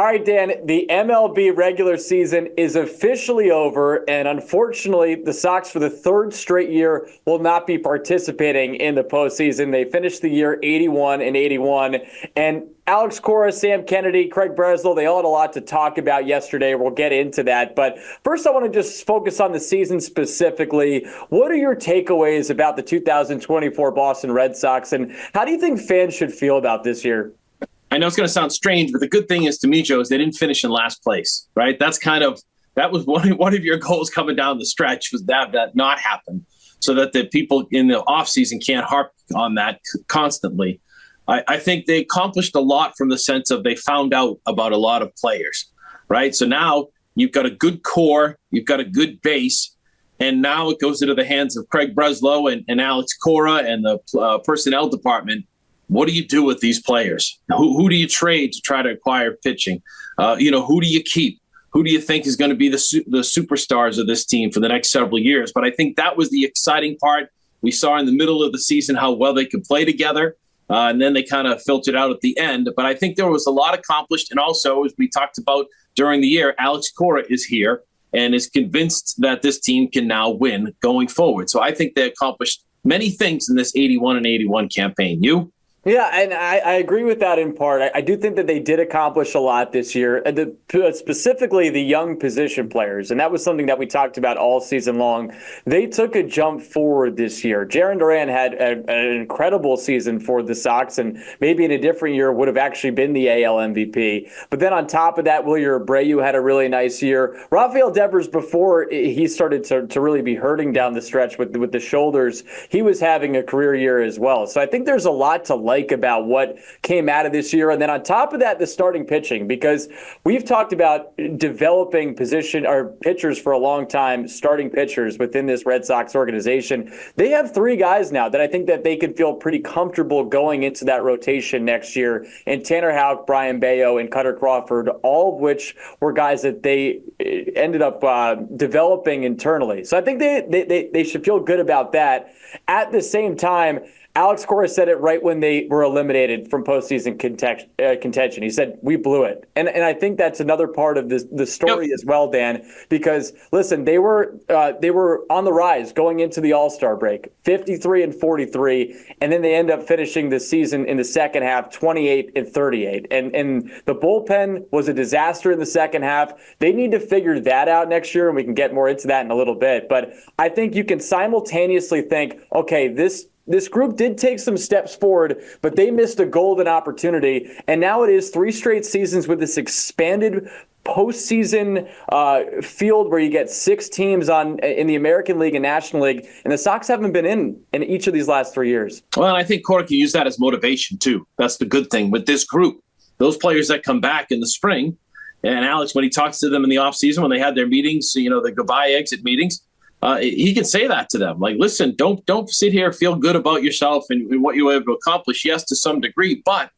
All right, Dan, the MLB regular season is officially over, and unfortunately, the Sox for the third straight year will not be participating in the postseason. They finished the year 81-81, and Alex Cora, Sam Kennedy, Craig Breslow, they all had a lot to talk about yesterday. We'll get into that. But first, I want to just focus on the season specifically. What are your takeaways about the 2024 Boston Red Sox, and how do you think fans should feel about this year? I know it's going to sound strange, but the good thing is to me, Joe, is they didn't finish in last place, right? That was one of your goals coming down the stretch, was that not happen, so that the people in the offseason can't harp on that constantly. I think they accomplished a lot from the sense of they found out about a lot of players, right? So now you've got a good core, you've got a good base, and now it goes into the hands of Craig Breslow and Alex Cora and the personnel department. What do you do with these players? Who do you trade to try to acquire pitching? Who do you keep? Who do you think is going to be the superstars of this team for the next several years? But I think that was the exciting part. We saw in the middle of the season how well they could play together, and then they kind of filtered out at the end. But I think there was a lot accomplished. And also, as we talked about during the year, Alex Cora is here and is convinced that this team can now win going forward. So I think they accomplished many things in this 81-81 campaign. You? Yeah, and I agree with that in part. I do think that they did accomplish a lot this year, specifically the young position players, and that was something that we talked about all season long. They took a jump forward this year. Jarren Duran had an incredible season for the Sox, and maybe in a different year would have actually been the AL MVP. But then on top of that, Wilyer Abreu had a really nice year. Rafael Devers, before he started to really be hurting down the stretch with the shoulders, he was having a career year as well. So I think there's a lot to like about what came out of this year. And then on top of that, the starting pitching, because we've talked about developing position or pitchers for a long time, starting pitchers within this Red Sox organization. They have three guys now that I think that they could feel pretty comfortable going into that rotation next year. And Tanner Houck, Brian Bayo, and Cutter Crawford, all of which were guys that they ended up developing internally. So I think they should feel good about that. At the same time, Alex Cora said it right when they were eliminated from postseason contention. He said, we blew it. And I think that's another part of the story as well, Dan, because, listen, they were on the rise going into the All-Star break, 53-43, and then they end up finishing the season in the second half, 28-38. And the bullpen was a disaster in the second half. They need to figure that out next year, and we can get more into that in a little bit. But I think you can simultaneously think, okay, this group did take some steps forward, but they missed a golden opportunity. And now it is 3 straight seasons with this expanded postseason field where you get 6 teams in the American League and National League, and the Sox haven't been in each of these last 3 years. Well, and I think Cora can use that as motivation too. That's the good thing with this group. Those players that come back in the spring, and Alex, when he talks to them in the offseason, when they had their meetings, the goodbye exit meetings, he can say that to them. Like, listen, don't sit here, feel good about yourself and what you were able to accomplish. Yes, to some degree, but,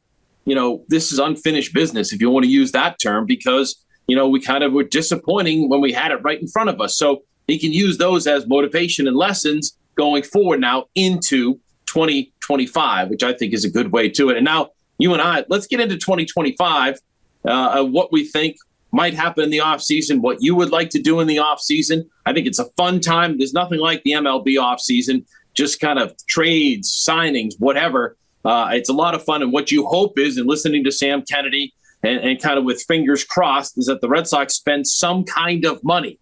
this is unfinished business, if you want to use that term, because, we kind of were disappointing when we had it right in front of us. So he can use those as motivation and lessons going forward now into 2025, which I think is a good way to it. And now you and I, let's get into 2025, what we think might happen in the offseason, what you would like to do in the offseason. I think it's a fun time. There's nothing like the MLB offseason, just kind of trades, signings, whatever. It's a lot of fun. And what you hope is, and listening to Sam Kennedy and kind of with fingers crossed, is that the Red Sox spend some kind of money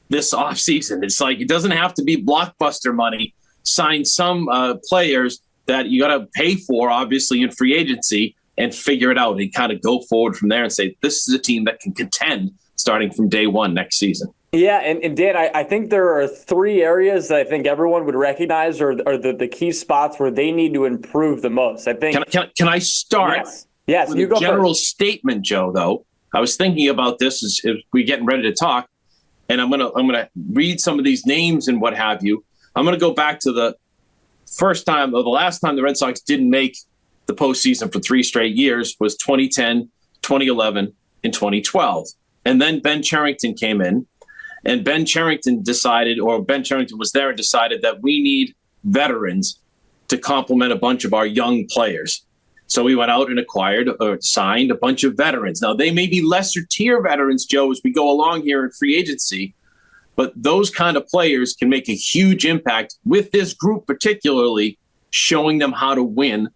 this offseason. It's like, it doesn't have to be blockbuster money. Sign some players that you got to pay for, obviously, in free agency, and figure it out and kind of go forward from there and say, this is a team that can contend starting from day one next season. Yeah, and Dan, I think there are 3 areas that I think everyone would recognize are the key spots where they need to improve the most. I think. Can I start? Yes, with you a go general first. Statement, Joe, though. I was thinking about this as we getting ready to talk, and I'm gonna read some of these names and what have you. I'm gonna go back to the last time the Red Sox didn't make the postseason for 3 straight years was 2010, 2011, and 2012. And then Ben Cherington came in, and Ben Cherington was there and decided that we need veterans to complement a bunch of our young players. So we went out and acquired or signed a bunch of veterans. Now, they may be lesser tier veterans, Joe, as we go along here in free agency, but those kind of players can make a huge impact with this group, particularly showing them how to win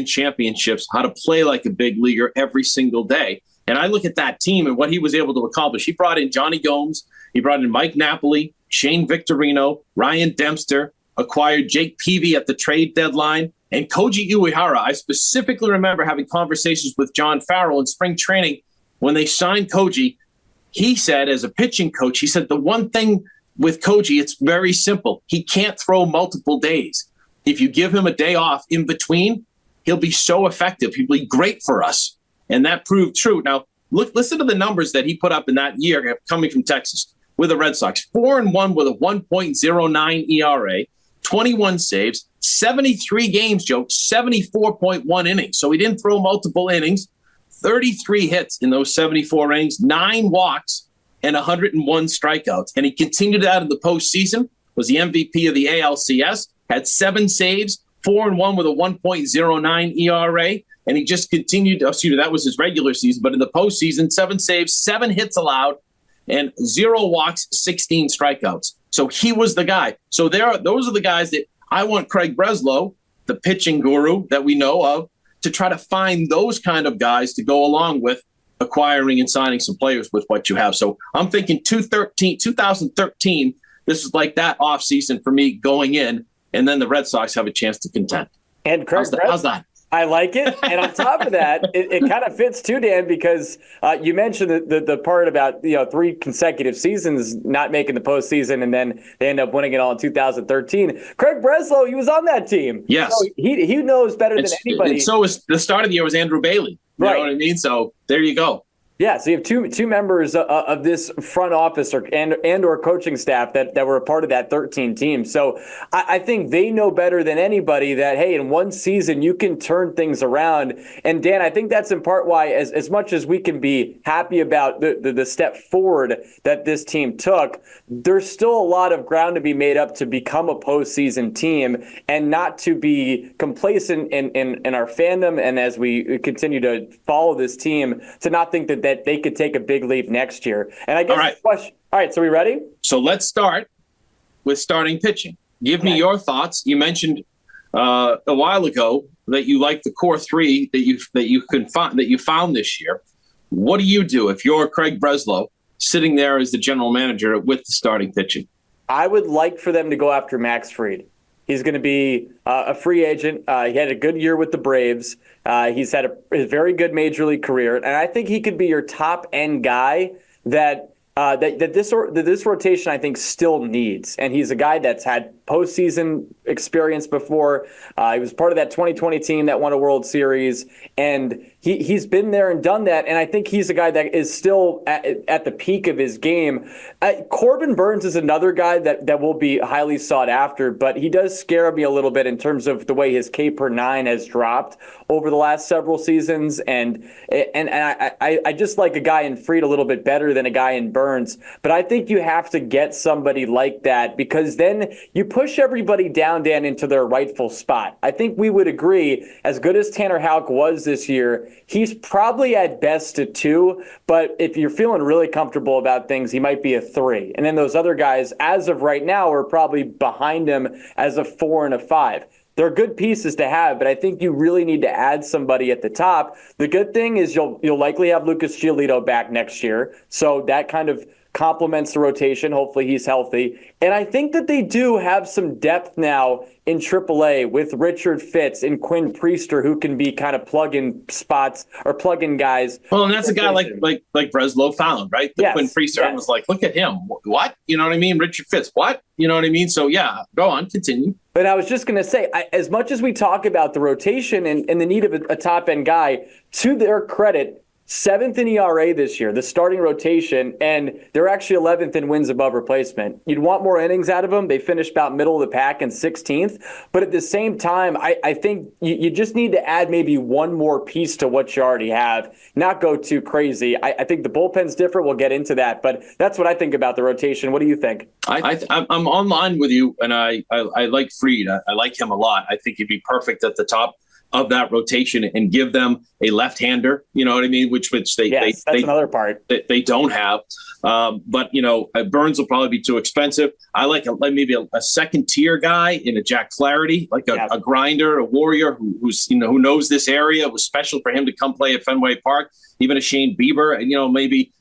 championships, how to play like a big leaguer every single day. And I look at that team and what he was able to accomplish. He brought in Johnny Gomes. He brought in Mike Napoli, Shane Victorino, Ryan Dempster, acquired Jake Peavy at the trade deadline. And Koji Uehara, I specifically remember having conversations with John Farrell in spring training when they signed Koji. He said, as a pitching coach, he said the one thing with Koji, it's very simple. He can't throw multiple days. If you give him a day off in between, he'll be so effective. He'll be great for us. And that proved true. Now, listen to the numbers that he put up in that year coming from Texas with the Red Sox. 4-1 with a 1.09 ERA, 21 saves, 73 games, Joe, 74.1 innings. So he didn't throw multiple innings, 33 hits in those 74 innings, 9 walks, and 101 strikeouts. And he continued that in the postseason, was the MVP of the ALCS, had 7 saves, 4-1 with a 1.09 ERA. And he just continued, that was his regular season, but in the postseason, 7 saves, 7 hits allowed, and 0 walks, 16 strikeouts. So he was the guy. So those are the guys that I want Craig Breslow, the pitching guru that we know of, to try to find those kind of guys to go along with acquiring and signing some players with what you have. So I'm thinking 2013, this is like that offseason for me going in, and then the Red Sox have a chance to contend. And Craig, how's that? I like it. And on top of that, it kind of fits too, Dan, because you mentioned the part about 3 consecutive seasons not making the postseason, and then they end up winning it all in 2013. Craig Breslow, he was on that team. Yes. So he knows better than anybody. And so was the start of the year was Andrew Bailey. You know what I mean? So there you go. Yeah, so you have two members of this front office or coaching staff that were a part of that 13 team. So I think they know better than anybody that, hey, in one season you can turn things around. And Dan, I think that's in part why, as much as we can be happy about the step forward that this team took, there's still a lot of ground to be made up to become a postseason team, and not to be complacent in our fandom, and as we continue to follow this team, to not think that they could take a big leap next year. And I guess all right, so we ready? So let's start with starting pitching. Give me your thoughts. You mentioned a while ago that you like the core 3 that you found this year. What do you do if you're Craig Breslow sitting there as the general manager with the starting pitching? I would like for them to go after Max Fried. He's going to be a free agent. He had a good year with the Braves. He's had a very good major league career, and I think he could be your top end guy that this rotation I think still needs. And he's a guy that's had postseason experience before. He was part of that 2020 team that won a World Series, and he's been there and done that. And I think he's a guy that is still at the peak of his game. Corbin Burnes is another guy that will be highly sought after, but he does scare me a little bit in terms of the way his K per 9 has dropped over the last several seasons. And I just like a guy in Fried a little bit better than a guy in Burnes. But I think you have to get somebody like that, because then you push everybody down, Dan, into their rightful spot. I think we would agree, as good as Tanner Houck was this year, he's probably at best a 2, but if you're feeling really comfortable about things, he might be a 3. And then those other guys, as of right now, are probably behind him as a 4 and a 5. They're good pieces to have, but I think you really need to add somebody at the top. The good thing is you'll likely have Lucas Giolito back next year, so that kind of complements the rotation. Hopefully he's healthy. And I think that they do have some depth now in AAA with Richard Fitz and Quinn Priester, who can be kind of plug-in spots or plug-in guys. Well, and that's a guy like Breslow found, right? Quinn Priester was like, look at him. What? You know what I mean? Richard Fitz. What? You know what I mean? So, yeah, go on. Continue. But I was just going to say, as much as we talk about the rotation and the need of a top-end guy, to their credit, 7th in ERA this year, the starting rotation, and they're actually 11th in wins above replacement. You'd want more innings out of them. They finished about middle of the pack and 16th. But at the same time, I think you just need to add maybe one more piece to what you already have, not go too crazy. I think the bullpen's different. We'll get into that. But that's what I think about the rotation. What do you think? I'm online with you, and I like Fried. I like him a lot. I think he'd be perfect at the top. of that rotation and give them a left-hander, you know what I mean? Which that's another part they don't have. But Burns will probably be too expensive. I like maybe a second-tier guy in a Jack Flaherty, like a grinder, a warrior who knows this area. It was special for him to come play at Fenway Park. Even a Shane Bieber, maybe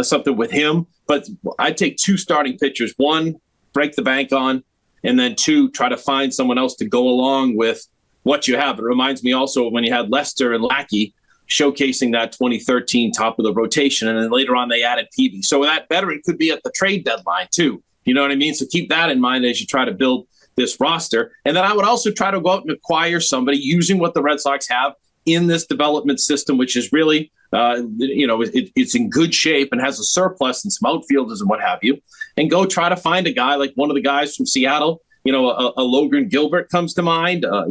something with him. But I'd take 2 starting pitchers. 1, break the bank on, and then 2, try to find someone else to go along with what you have. It reminds me also of when you had Lester and Lackey showcasing that 2013 top of the rotation, and then later on they added Peavy. So that veteran could be at the trade deadline too. You know what I mean? So keep that in mind as you try to build this roster. And then I would also try to go out and acquire somebody using what the Red Sox have in this development system, which is really, it's in good shape and has a surplus and some outfielders and what have you, and go try to find a guy like one of the guys from Seattle. A Logan Gilbert comes to mind. Who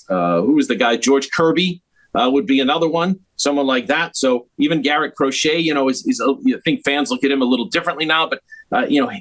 was the guy? George Kirby would be another one, someone like that. So even Garrett Crochet, I think fans look at him a little differently now, but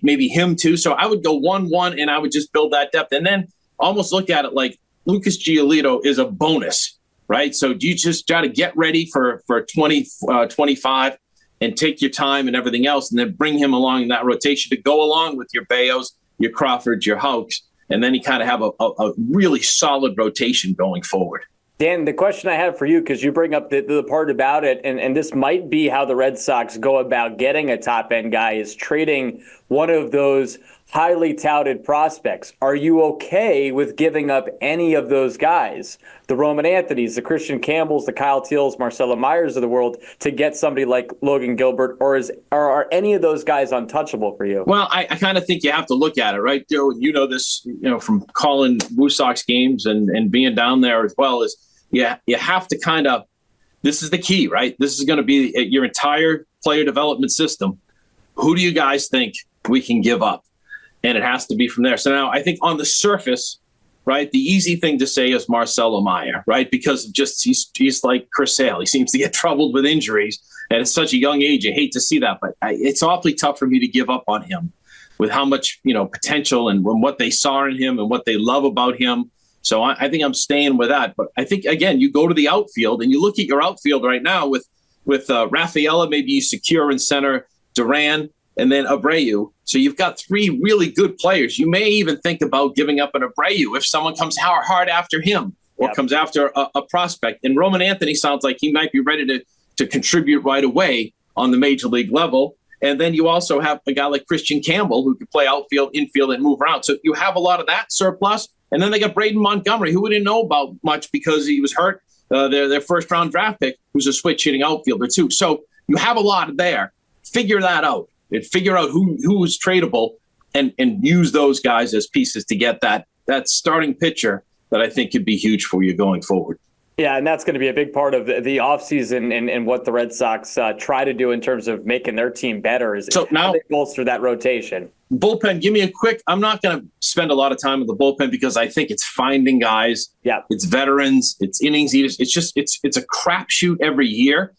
maybe him too. So I would go 1-1, and I would just build that depth, and then almost look at it like Lucas Giolito is a bonus, right? So you just try to get ready for 2025 and take your time and everything else, and then bring him along in that rotation to go along with your Bayos, your Crawfords, your Houks, and then you kind of have a really solid rotation going forward. Dan, the question I have for you, because you bring up the part about it, and this might be how the Red Sox go about getting a top-end guy, is trading one of those highly touted prospects. Are you okay with giving up any of those guys, the Roman Anthonys, the Christian Campbells, the Kyle Teals, Marcelo Myers of the world, to get somebody like Logan Gilbert, or are any of those guys untouchable for you? Well, I kind of think you have to look at it, right, Joe? You know this, from calling Blue Sox games and being down there as well, is you have to kind of, this is the key, right? This is going to be your entire player development system. Who do you guys think we can give up? And it has to be from there. So now I think on the surface, right, the easy thing to say is Marcelo Meyer, right? Because of just he's like Chris Sale. He seems to get troubled with injuries at such a young age. I hate to see that, but it's awfully tough for me to give up on him with how much potential and what they saw in him and what they love about him. So I think I'm staying with that. But I think, again, you go to the outfield and you look at your outfield right now with Rafaela, maybe you secure in center, Duran, and then Abreu. So you've got 3 really good players. You may even think about giving up an Abreu if someone comes hard after him or comes after a prospect. And Roman Anthony sounds like he might be ready to contribute right away on the major league level. And then you also have a guy like Christian Campbell who can play outfield, infield, and move around. So you have a lot of that surplus. And then they got Braden Montgomery, who we didn't know about much because he was hurt. Their first-round draft pick, who's a switch-hitting outfielder too. So you have a lot there. Figure that out. And figure out who is tradable and use those guys as pieces to get that starting pitcher that I think could be huge for you going forward. Yeah, and that's going to be a big part of the offseason and what the Red Sox try to do in terms of making their team better is now they bolster that rotation. Bullpen, give me a quick. I'm not going to spend a lot of time with the bullpen because I think it's finding guys. Yeah, it's veterans, it's innings eaters. It's a crapshoot every year.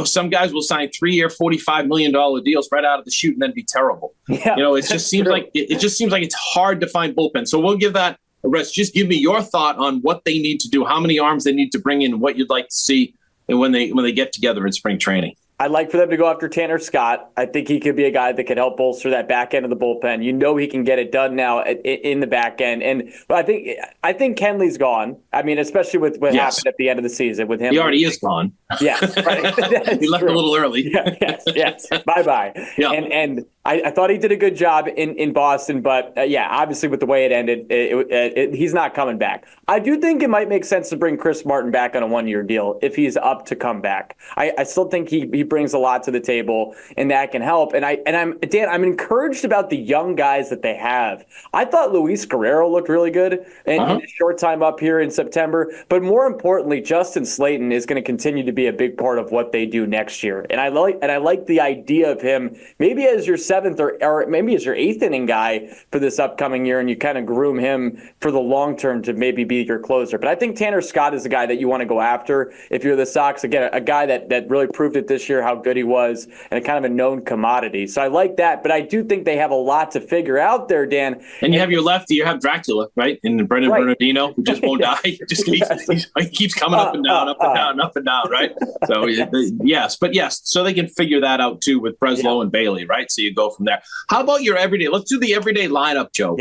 Some guys will sign 3-year, $45 million deals right out of the chute and then be terrible. Yeah, it just seems like it's hard to find bullpen. So we'll give that a rest. Just give me your thought on what they need to do, how many arms they need to bring in, what you'd like to see, and when they get together in spring training. I'd like for them to go after Tanner Scott. I think he could be a guy that could help bolster that back end of the bullpen. He can get it done now in the back end. And I think Kenley's gone. I mean, especially with what happened at the end of the season with him. He already is gone. Yes, right. He left a little early. Yes. Bye-bye. Yeah. And I thought he did a good job in Boston, but obviously with the way it ended, he's not coming back. I do think it might make sense to bring Chris Martin back on a 1-year deal if he's up to come back. I still think he brings a lot to the table, and that can help. And I'm encouraged about the young guys that they have. I thought Luis Guerrero looked really good in his short time up here in September. But more importantly, Justin Slayton is going to continue to be a big part of what they do next year. And I like the idea of him maybe as your 7th seventh or maybe as your eighth inning guy for this upcoming year, and you kind of groom him for the long term to maybe be your closer. But I think Tanner Scott is the guy that you want to go after if you're the Sox. Again, a guy that really proved it this year, how good he was, and a kind of a known commodity. So I like that, but I do think they have a lot to figure out there, Dan. And you have your lefty, you have Dracula, right? And Brendan Bernardino, who just won't die. He keeps coming up and down, up and down, up and down, right? So, yes. So they can figure that out, too, with Breslow and Bailey, right? So you go from there. How about your everyday? Let's do the everyday lineup, Joe,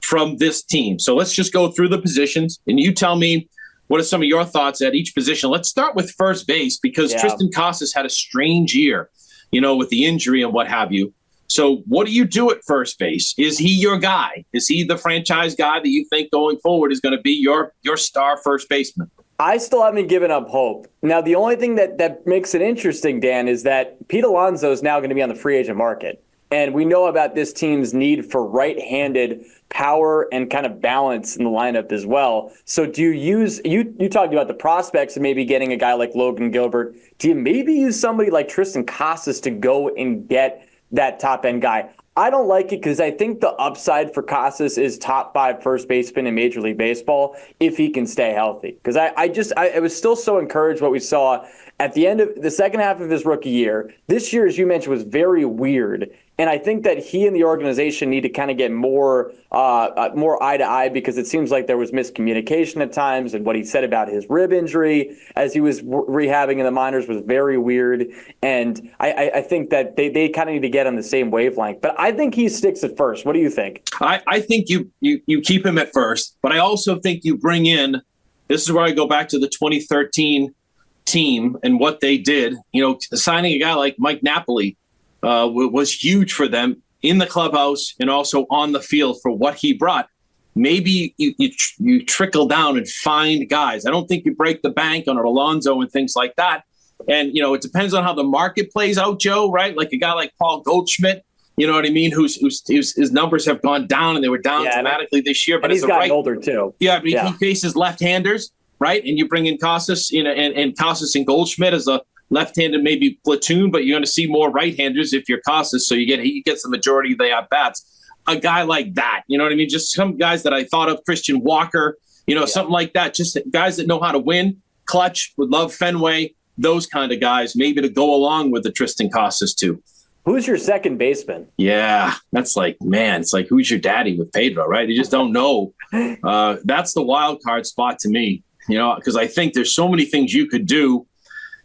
from this team. So let's just go through the positions, and you tell me what are some of your thoughts at each position. Let's start with first base because Tristan Casas had a strange year, with the injury and what have you. So what do you do at first base? Is he your guy? Is he the franchise guy that you think going forward is going to be your star first baseman? I still haven't given up hope. Now, the only thing that makes it interesting, Dan, is that Pete Alonso is now going to be on the free agent market. And we know about this team's need for right-handed power and kind of balance in the lineup as well. So do you use, you talked about the prospects of maybe getting a guy like Logan Gilbert. Do you maybe use somebody like Tristan Casas to go and get that top-end guy? I don't like it because I think the upside for Casas is top 5 first baseman in Major League Baseball if he can stay healthy. Because I was still so encouraged what we saw at the end of the second half of his rookie year. This year, as you mentioned, was very weird. And I think that he and the organization need to kind of get more eye to eye because it seems like there was miscommunication at times. And what he said about his rib injury as he was rehabbing in the minors was very weird. And I think that they kind of need to get on the same wavelength. But I think he sticks at first. What do you think? I think you keep him at first. But I also think you bring in, this is where I go back to the 2013 team and what they did. Signing a guy like Mike Napoli was huge for them in the clubhouse and also on the field for what he brought. Maybe you trickle down and find guys. I don't think you break the bank on Alonso and things like that. And, it depends on how the market plays out, Joe, right? Like a guy like Paul Goldschmidt, you know what I mean? Whose his numbers have gone down and they were down dramatically this year. But he's gotten older too. Yeah, but he faces left-handers, right? And you bring in Casas, and Casas and Goldschmidt as a left-handed maybe platoon, but you're going to see more right-handers if you're Casas, so he gets the majority of the at-bats. A guy like that, you know what I mean? Just some guys that I thought of, Christian Walker, something like that. Just guys that know how to win, clutch, would love Fenway, those kind of guys, maybe to go along with the Tristan Casas too. Who's your second baseman? Yeah, that's like, man, it's like, who's your daddy with Pedro, right? You just don't know. That's the wild card spot to me, because I think there's so many things you could do.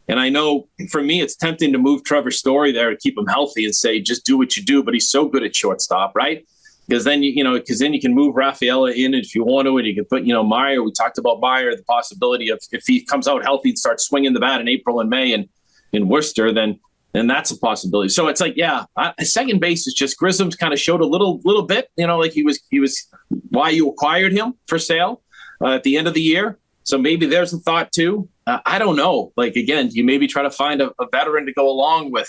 And I know for me, it's tempting to move Trevor Story there to keep him healthy and say, just do what you do. But he's so good at shortstop, right? Because then, you can move Rafael in if you want to, and you can put, Meyer. We talked about Meyer, the possibility of if he comes out healthy and starts swinging the bat in April and May and in Worcester, then that's a possibility. So it's like, second base is just Grissom's kind of showed a little bit, like he was why you acquired him for sale at the end of the year. So maybe there's a thought too. I don't know. Like, again, you maybe try to find a veteran to go along with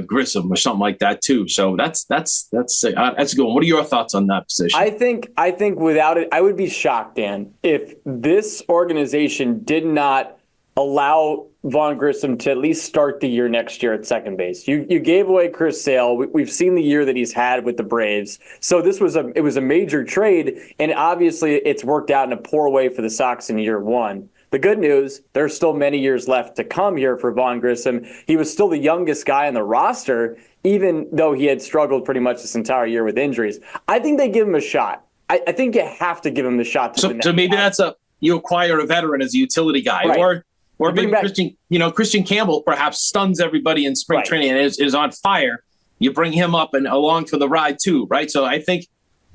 Grissom or something like that too. So that's a good one. What are your thoughts on that position? I think without it, I would be shocked, Dan, if this organization did not allow Vaughn Grissom to at least start the year next year at second base. You gave away Chris Sale. We've seen the year that he's had with the Braves. So it was a major trade, and obviously it's worked out in a poor way for the Sox in year one. The good news, there's still many years left to come here for Vaughn Grissom. He was still the youngest guy on the roster, even though he had struggled pretty much this entire year with injuries. I think they give him a shot. I think you have to give him the shot. So maybe that's you acquire a veteran as a utility guy, right. Or maybe Christian Campbell perhaps stuns everybody in spring training and is on fire. You bring him up and along for the ride too, right? So I think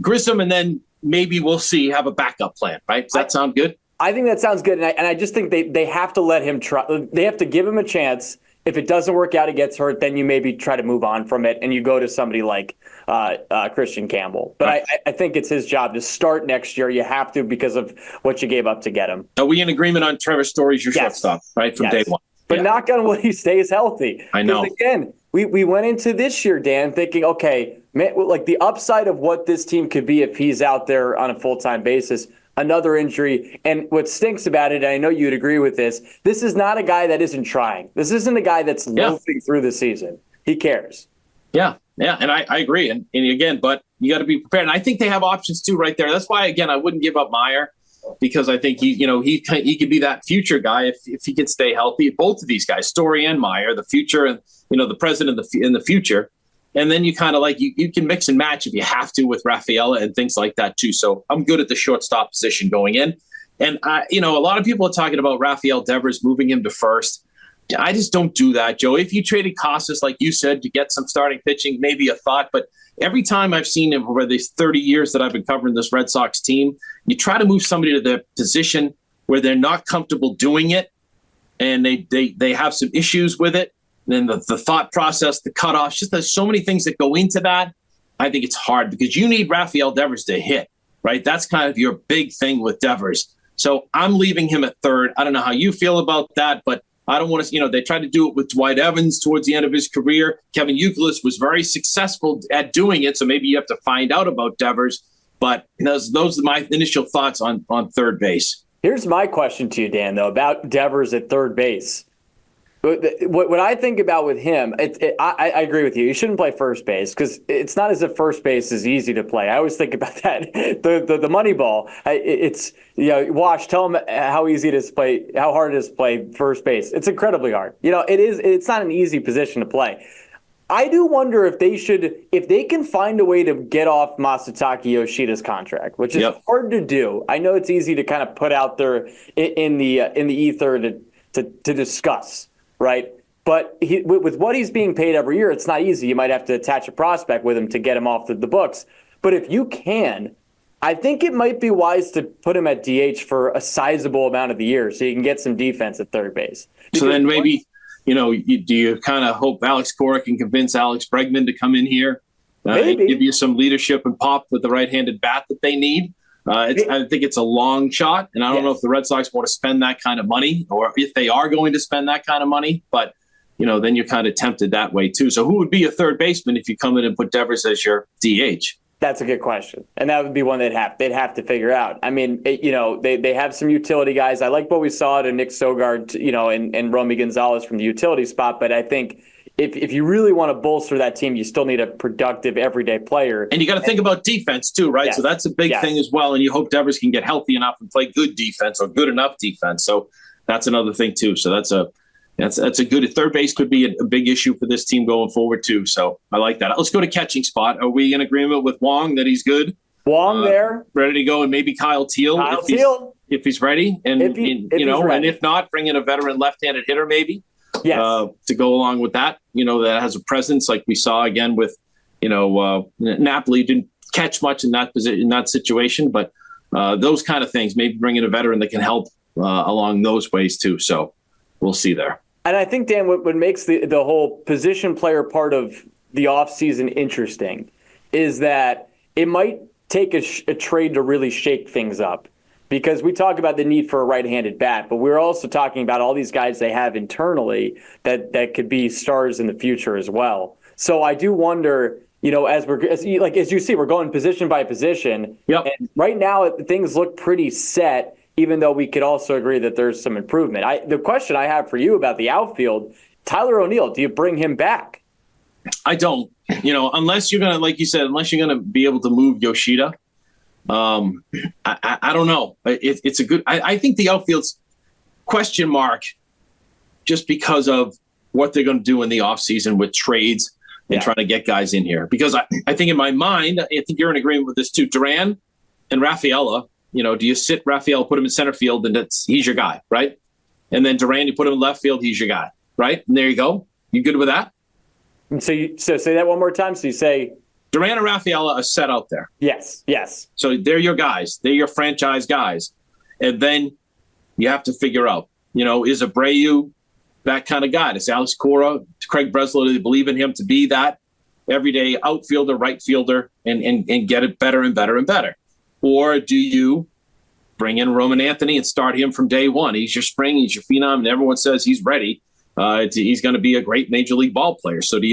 Grissom, and then maybe we'll see, have a backup plan, right? Does that sound good? I think that sounds good, and I just think they have to let him try. They have to give him a chance. If it doesn't work out, he gets hurt, then you maybe try to move on from it, and you go to somebody like Christian Campbell. But right. I think it's his job to start next year. You have to because of what you gave up to get him. Are we in agreement on Trevor Story's your shortstop, right, from day one? But knock on wood, he stays healthy. I know. Again, we went into this year, Dan, thinking, okay, man, like the upside of what this team could be if he's out there on a full-time basis. Another injury. And what stinks about it, and I know you'd agree with this is not a guy that isn't trying. This isn't a guy that's loafing through the season. He cares. Yeah. Yeah, and I agree. And again, but you got to be prepared. And I think they have options too right there. That's why, again, I wouldn't give up Meyer, because I think he could be that future guy if he can stay healthy. Both of these guys, Story and Meyer, the future and the present in the future. And then you kind of you can mix and match if you have to with Rafael and things like that too. So I'm good at the shortstop position going in. And a lot of people are talking about Rafael Devers moving him to first. I just don't do that, Joe. If you traded Casas, like you said, to get some starting pitching, maybe a thought. But every time I've seen him over these 30 years that I've been covering this Red Sox team, you try to move somebody to their position where they're not comfortable doing it, and they have some issues with it. And then the thought process, the cutoffs, just there's so many things that go into that. I think it's hard because you need Rafael Devers to hit, right? That's kind of your big thing with Devers. So I'm leaving him at third. I don't know how you feel about that, but I don't want to, they tried to do it with Dwight Evans towards the end of his career. Kevin Youkilis was very successful at doing it, so maybe you have to find out about Devers. But those are my initial thoughts on third base. Here's my question to you, Dan, though, about Devers at third base. What I think about with him, I agree with you. You shouldn't play first base because it's not as if first base is easy to play. I always think about that. The money ball. It's Wash. Tell him how easy it is to play, how hard it is to play first base. It's incredibly hard. It is. It's not an easy position to play. I do wonder if they can find a way to get off Masataka Yoshida's contract, which is hard to do. I know it's easy to kind of put out there in the ether to discuss. Right. But with what he's being paid every year, it's not easy. You might have to attach a prospect with him to get him off the books. But if you can, I think it might be wise to put him at DH for a sizable amount of the year so you can get some defense at third base. So then maybe, do you kind of hope Alex Cora can convince Alex Bregman to come in here and give you some leadership and pop with the right-handed bat that they need? I think it's a long shot, and I don't know if the Red Sox want to spend that kind of money, or if they are going to spend that kind of money. But then you're kind of tempted that way too. So who would be a third baseman if you come in and put Devers as your DH? That's a good question, and that would be one they'd have to figure out. I mean, they have some utility guys. I like what we saw to Nick Sogard, and Romy Gonzalez from the utility spot, but I think. If you really want to bolster that team, you still need a productive, everyday player. And you got to think about defense, too, right? Yes. So that's a big thing as well. And you hope Devers can get healthy enough and play good defense or good enough defense. So that's another thing, too. So that's a good – third base could be a big issue for this team going forward, too. So I like that. Let's go to catching spot. Are we in agreement with Wong that he's good? Wong there. Ready to go, and maybe Kyle Teal. If he's ready. And, and if not, bring in a veteran left-handed hitter maybe. Yes. To go along with that, that has a presence like we saw again with, Napoli didn't catch much in that situation, but those kind of things, maybe bring in a veteran that can help along those ways too. So we'll see there. And I think, Dan, what makes the whole position player part of the offseason interesting is that it might take a trade to really shake things up. Because we talk about the need for a right-handed bat, but we're also talking about all these guys they have internally that could be stars in the future as well. So I do wonder, as you see, we're going position by position. Yep. And right now, things look pretty set, even though we could also agree that there's some improvement. The question I have for you about the outfield, Tyler O'Neill, do you bring him back? I don't. Unless you're going to, like you said, unless you're going to be able to move Yoshida. I don't know. It's a good. I think the outfield's question mark, just because of what they're going to do in the offseason with trades and trying to get guys in here. Because I think in my mind, I think you're in agreement with this too. Duran and Rafaela. Do you sit Rafael, put him in center field, and he's your guy, right? And then Duran, you put him in left field, he's your guy, right? And there you go. You good with that? And so say that one more time. So you say. Duran and Rafaela are set out there. Yes. So they're your guys. They're your franchise guys. And then you have to figure out, is Abreu that kind of guy? Does Alex Cora, Craig Breslow, do they believe in him to be that everyday outfielder, right fielder, and get it better and better and better? Or do you bring in Roman Anthony and start him from day one? He's your spring, he's your phenom, and everyone says he's ready. He's going to be a great major league ball player. So do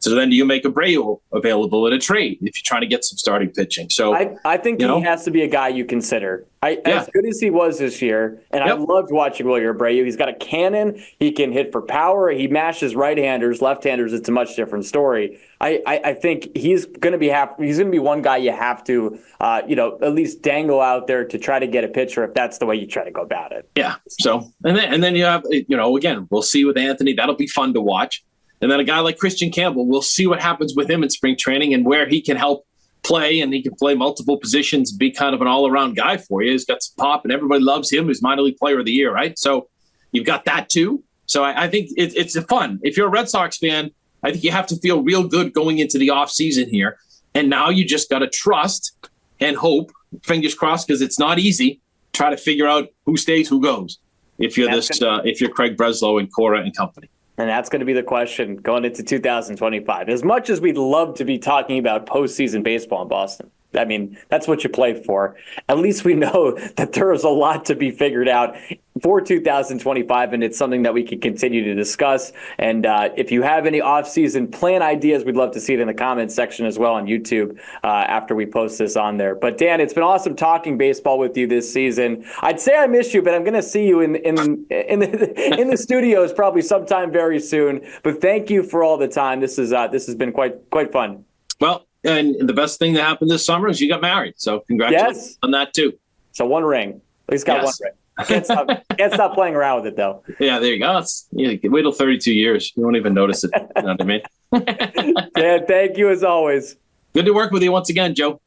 So then do you make Abreu available in a trade if you're trying to get some starting pitching? So I think he has to be a guy you consider. As good as he was this year, and I loved watching Wilyer Abreu. He's got a cannon. He can hit for power. He mashes right-handers, left-handers. It's a much different story. I think he's going to be one guy you have to at least dangle out there to try to get a pitcher if that's the way you try to go about it. Yeah. So and then you have again, we'll see with Anthony. That'll be fun to watch. And then a guy like Christian Campbell, we'll see what happens with him in spring training and where he can help play, and he can play multiple positions, be kind of an all-around guy for you. He's got some pop, and everybody loves him. He's minor league player of the year, right? So you've got that too. So I think it's fun. If you're a Red Sox fan, I think you have to feel real good going into the offseason here. And now you just got to trust and hope, fingers crossed, because it's not easy, try to figure out who stays, who goes, if you're if you're Craig Breslow and Cora and company. And that's going to be the question going into 2025. As much as we'd love to be talking about postseason baseball in Boston, I mean, that's what you play for. At least we know that there is a lot to be figured out for 2025, and it's something that we can continue to discuss. And if you have any offseason plan ideas, we'd love to see it in the comments section as well on YouTube after we post this on there. But Dan, it's been awesome talking baseball with you this season. I'd say I miss you, but I'm going to see you in the studios probably sometime very soon. But thank you for all the time. This has been quite fun. Well, and the best thing that happened this summer is you got married. So congratulations on that too. So one ring. At least got one ring. Can't stop playing around with it, though. Yeah, there you go. Wait till 32 years. You won't even notice it. You know what I mean? Dan, thank you as always. Good to work with you once again, Joe.